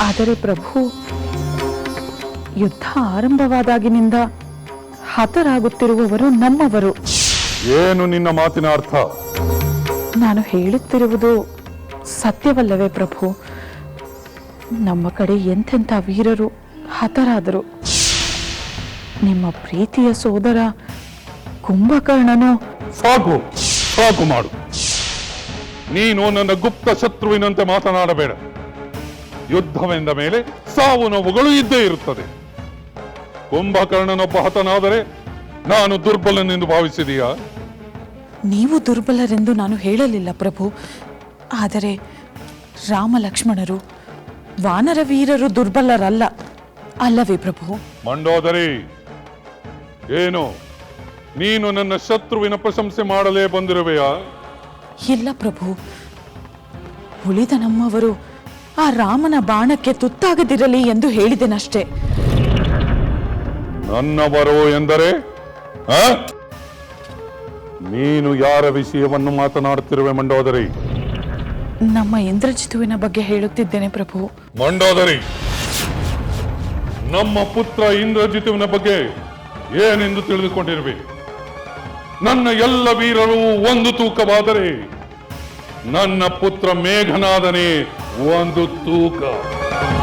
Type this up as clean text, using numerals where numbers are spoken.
ಆದರೆ ಪ್ರಭು, ಯುದ್ಧ ಆರಂಭವಾದಾಗಿನಿಂದ ಹತರಾಗುತ್ತಿರುವವರು ನಮ್ಮವರು. ಏನು ನಿನ್ನ ಮಾತಿನ ಅರ್ಥ? ನಾನು ಹೇಳುತ್ತಿರುವುದು ಸತ್ಯವಲ್ಲವೇ ಪ್ರಭು? ನಮ್ಮ ಕಡೆ ಎಂತೆಂಥ ವೀರರು ಹತರಾದರು. ನಿಮ್ಮ ಪ್ರೀತಿಯ ಸೋದರ ಕುಂಭಕರ್ಣನು. ಸಾಕು ಸಾಕು ಮಾಡು. ನೀನು ನನ್ನ ಗುಪ್ತ ಶತ್ರುವಿನಂತೆ ಮಾತನಾಡಬೇಡ. ಯುದ್ಧವೆಂದ ಮೇಲೆ ಸಾವು ನೋವುಗಳು ಇದ್ದೇ ಇರುತ್ತದೆ. ಕುಂಭಕರ್ಣನೊಬ್ಬ ಹತನಾದರೆ ನಾನು ದುರ್ಬಲನೆಂದು ಭಾವಿಸಿದೀಯಾ? ನೀವು ದುರ್ಬಲರೆಂದು ನಾನು ಹೇಳಲಿಲ್ಲ ಪ್ರಭು. ಆದರೆ ರಾಮ ಲಕ್ಷ್ಮಣರು ವಾನರ ವೀರರು ದುರ್ಬಲರಲ್ಲ ಅಲ್ಲವೇ ಪ್ರಭು? ಮಂಡೋದರಿ, ಏನು ನೀನು ನನ್ನ ಶತ್ರುವಿನ ಪ್ರಶಂಸೆ ಮಾಡಲೇ ಬಂದಿರುವೆಯಾ? ಇಲ್ಲ ಪ್ರಭು, ಉಳಿದ ನಮ್ಮವರು ಆ ರಾಮನ ಬಾಣಕ್ಕೆ ತುತ್ತಾಗದಿರಲಿ ಎಂದು ಹೇಳಿದೆನಷ್ಟೇ. ನನ್ನವರು ಎಂದರೆ ನೀನು ಯಾರ ವಿಷಯವನ್ನು ಮಾತನಾಡುತ್ತಿರುವೆ ಮಂಡೋದರಿ? ನಮ್ಮ ಇಂದ್ರಜಿತುವಿನ ಬಗ್ಗೆ ಹೇಳುತ್ತಿದ್ದೇನೆ ಪ್ರಭು. ಮಂಡೋದರಿ, ನಮ್ಮ ಪುತ್ರ ಇಂದ್ರಜಿತುವಿನ ಬಗ್ಗೆ ಏನೆಂದು ತಿಳಿದುಕೊಂಡಿರುವೆ? ನನ್ನ ಎಲ್ಲ ವೀರರು ಒಂದು ತೂಕವಾದರೆ ನನ್ನ ಪುತ್ರ ಮೇಘನಾದನೇ ಒಂದು ತೂಕ.